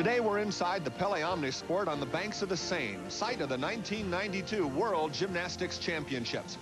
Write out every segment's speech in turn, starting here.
Today we're inside the Pele Omnisport on the banks of the Seine, site of the 1992 World Gymnastics Championships.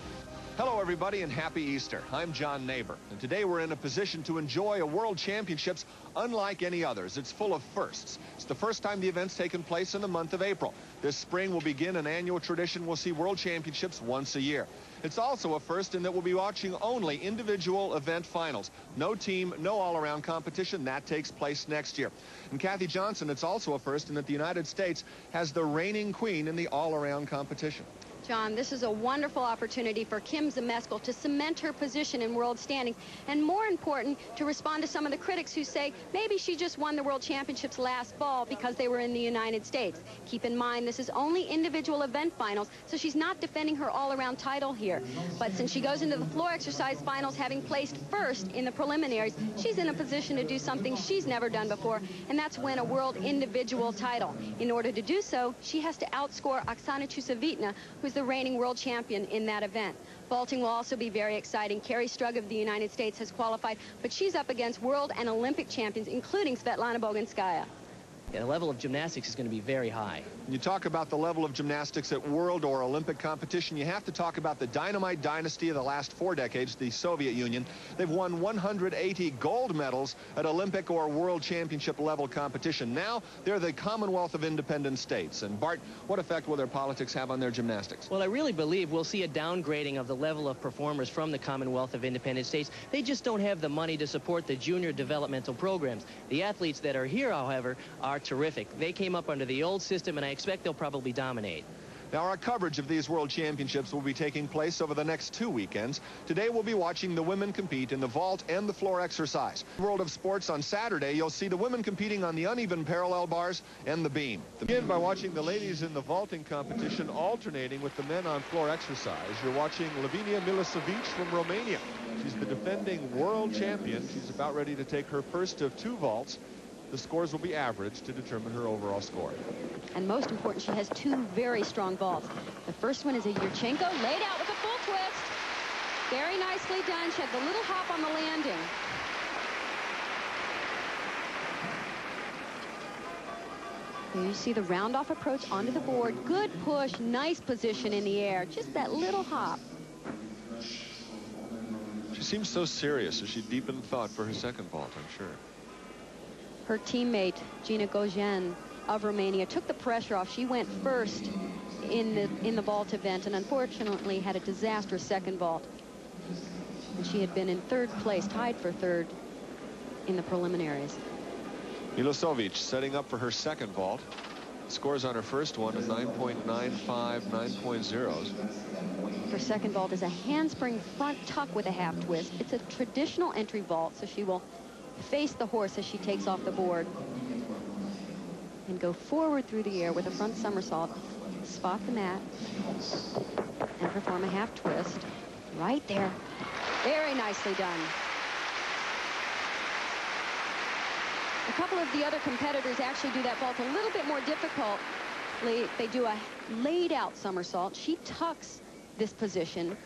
Hello everybody and happy Easter. I'm John Neighbor, and today we're in a position to enjoy a World Championships unlike any others. It's full of firsts. It's the first time the event's taken place in the month of April. This spring will begin an annual tradition. We'll see World Championships once a year. It's also a first in that we'll be watching only individual event finals. No team, no all-around competition. That takes place next year. And Kathy Johnson, it's also a first in that the United States has the reigning queen in the all-around competition. John, this is a wonderful opportunity for Kim Zmeskal to cement her position in world standings, and more important, to respond to some of the critics who say maybe she just won the World Championships last fall because they were in the United States. Keep in mind, this is only individual event finals, so she's not defending her all-around title here. But since she goes into the floor exercise finals having placed first in the preliminaries, she's in a position to do something she's never done before, and that's win a world individual title. In order to do so, she has to outscore Oksana Chusovitina, who's the reigning world champion in that event. Vaulting will also be very exciting. Carrie Strug of the United States has qualified, but she's up against world and Olympic champions, including Svetlana Boginskaya. Yeah, the level of gymnastics is going to be very high. When you talk about the level of gymnastics at world or Olympic competition, you have to talk about the dynamite dynasty of the last 4 decades, the Soviet Union. They've won 180 gold medals at Olympic or World Championship level competition. Now they're the Commonwealth of Independent States. And Bart, what effect will their politics have on their gymnastics? Well, I really believe we'll see a downgrading of the level of performers from the Commonwealth of Independent States. They just don't have the money to support the junior developmental programs. The athletes that are here, however, are terrific. They came up under the old system, and I expect they'll probably dominate. Now, our coverage of these World Championships will be taking place over the next 2 weekends. Today, we'll be watching the women compete in the vault and the floor exercise. World of Sports on Saturday, you'll see the women competing on the uneven parallel bars and the beam. Begin by watching the ladies in the vaulting competition alternating with the men on floor exercise. You're watching Lavinia Milicevic from Romania. She's the defending world champion. She's about ready to take her first of 2 vaults. The scores will be averaged to determine her overall score. And most important, she has 2 very strong vaults. The first one is a Yurchenko laid out with a full twist. Very nicely done. She had the little hop on the landing. Here you see the round-off approach onto the board. Good push, nice position in the air. Just that little hop. She seems so serious as she deepened thought for her second vault, I'm sure. Her teammate, Gina Gojen of Romania, took the pressure off. She went first in the vault event and unfortunately had a disastrous second vault. And she had been in 3rd place, tied for 3rd in the preliminaries. Milicevic setting up for her second vault. Scores on her first one is 9.95, 9.0s. Her second vault is a handspring front tuck with a half twist. It's a traditional entry vault, so she will face the horse as she takes off the board and go forward through the air with a front somersault, spot the mat, and perform a half twist right there. Very nicely done. A couple of the other competitors actually do that vault a little bit more difficultly. They do a laid out somersault. She tucks this position,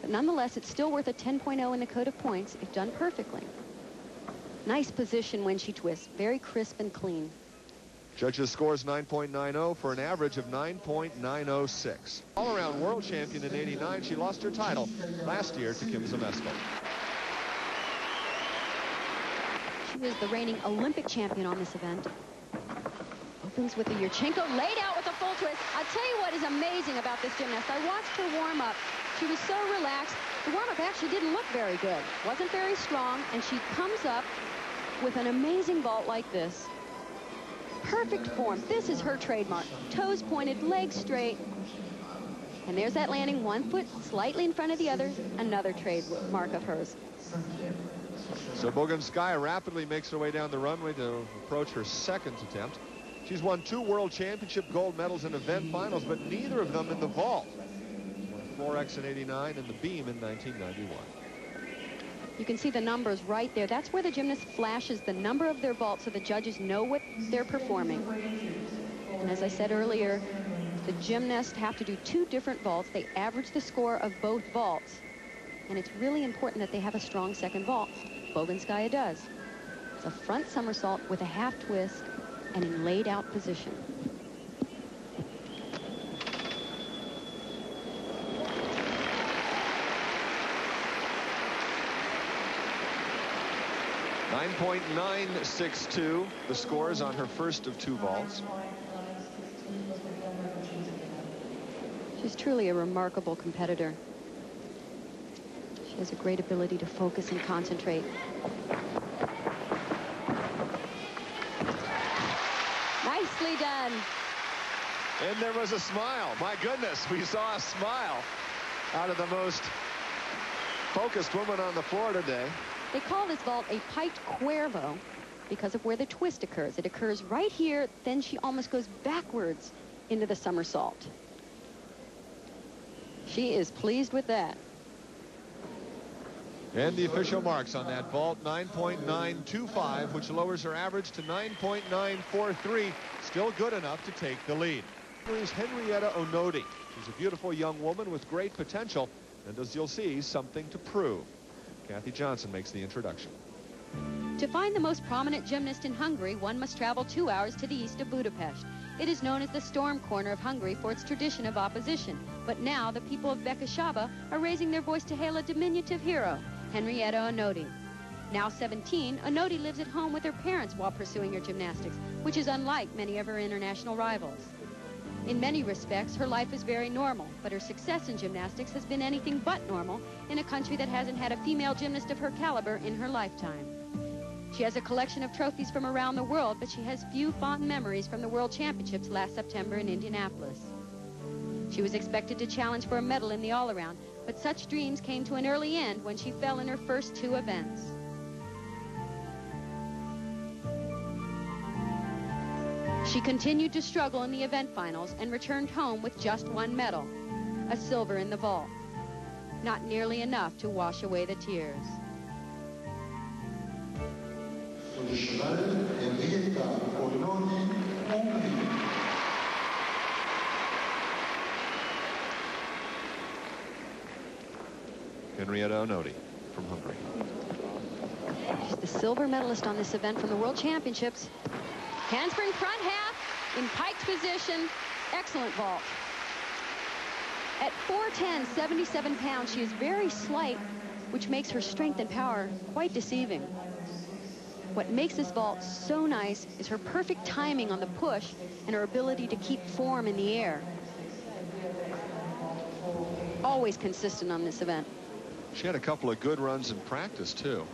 but nonetheless, it's still worth a 10.0 in the code of points if done perfectly. Nice position when she twists. Very crisp and clean. Judges scores 9.90 for an average of 9.906. All-around world champion in '89, she lost her title last year to Kim Zmeskal. She was the reigning Olympic champion on this event. Opens with the Yurchenko, laid out with a full twist. I'll tell you what is amazing about this gymnast. I watched her warm up. She was so relaxed. The warm-up actually didn't look very good. Wasn't very strong, and she comes up with an amazing vault like this. Perfect form. This is her trademark. Toes pointed, legs straight. And there's that landing, 1 foot slightly in front of the other. Another trademark of hers. So Boginskaya rapidly makes her way down the runway to approach her second attempt. She's won 2 World Championship gold medals in event finals, but neither of them in the vault. Floor X in '89 and the beam in 1991. You can see the numbers right there. That's where the gymnast flashes the number of their vaults so the judges know what they're performing. And as I said earlier, the gymnasts have to do 2 different vaults. They average the score of both vaults. And it's really important that they have a strong second vault. Boginskaya does. It's a front somersault with a half twist. Very nicely done. A couple of the other competitors actually do that vault a little bit more difficultly. They do a laid out somersault. She tucks this position. and in laid-out position. .962, the scores on her first of 2 vaults. She's truly a remarkable competitor. She has a great ability to focus and concentrate. Nicely done. And there was a smile. My goodness, we saw a smile out of the most focused woman on the floor today. They call this vault a piked cuervo because of where the twist occurs. It occurs right here, then she almost goes backwards into the somersault. She is pleased with that. And the official marks on that vault, 9.925, which lowers her average to 9.943. Still good enough to take the lead. Here's Henrietta Onodi. She's a beautiful young woman with great potential, and as you'll see, something to prove. Kathy Johnson makes the introduction. To find the most prominent gymnast in Hungary, one must travel 2 hours to the east of Budapest. It is known as the storm corner of Hungary for its tradition of opposition. But now the people of Bekesaba are raising their voice to hail a diminutive hero, Henrietta Onodi. Now 17, Onodi lives at home with her parents while pursuing her gymnastics, which is unlike many of her international rivals. In many respects, her life is very normal, but her success in gymnastics has been anything but normal in a country that hasn't had a female gymnast of her caliber in her lifetime. She has a collection of trophies from around the world, but she has few fond memories from the World Championships last September in Indianapolis. She was expected to challenge for a medal in the all-around, but such dreams came to an early end when she fell in her first 2 events. She continued to struggle in the event finals and returned home with just 1 medal, a silver in the vault. Not nearly enough to wash away the tears. Henrietta Onodi from Hungary. She's the silver medalist on this event from the World Championships. Handspring front half in piked position. Excellent vault. At 4'10", 77 pounds, she is very slight, which makes her strength and power quite deceiving. What makes this vault so nice is her perfect timing on the push and her ability to keep form in the air. Always consistent on this event. She had a couple of good runs in practice, too.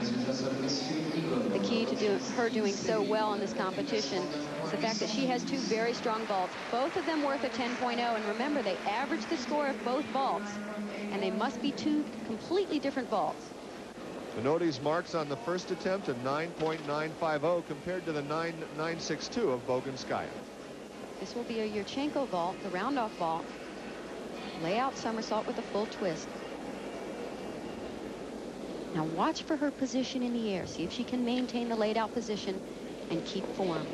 The key to her doing so well in this competition is the fact that she has 2 very strong vaults, both of them worth a 10.0. And remember, they average the score of both vaults, and they must be 2 completely different vaults. Onodi's marks on the first attempt of 9.950 compared to the 9.962 of Boginskaya. This will be a Yurchenko vault, the round-off vault. Layout somersault with a full twist. Now watch for her position in the air. See if she can maintain the laid out position and keep form.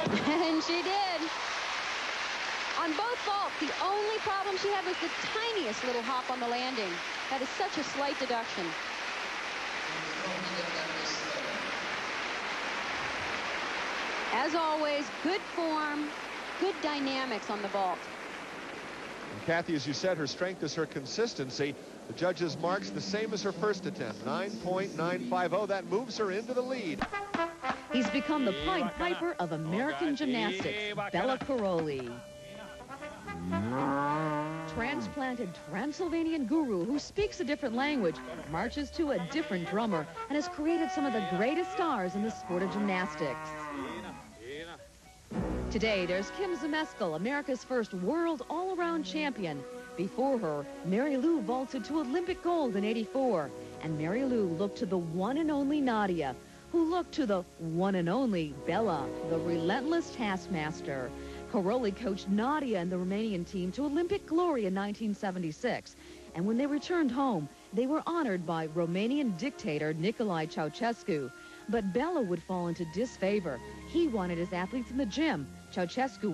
And she did. On both vaults, the only problem she had was the tiniest little hop on the landing. That is such a slight deduction. As always, good form, good dynamics on the vault. And Kathy, as you said, her strength is her consistency. The judges' marks the same as her first attempt, 9.950. That moves her into the lead. He's become the Pied Piper of American gymnastics, Bela Karolyi. Transplanted Transylvanian guru who speaks a different language, marches to a different drummer, and has created some of the greatest stars in the sport of gymnastics. Today, there's Kim Zmeskal, America's first world all-around champion. Before her, Mary Lou vaulted to Olympic gold in '84. And Mary Lou looked to the one and only Nadia, who looked to the one and only Bela, the relentless taskmaster. Karolyi coached Nadia and the Romanian team to Olympic glory in 1976. And when they returned home, they were honored by Romanian dictator Nicolae Ceausescu. But Bela would fall into disfavor. He wanted his athletes in the gym. Ceausescu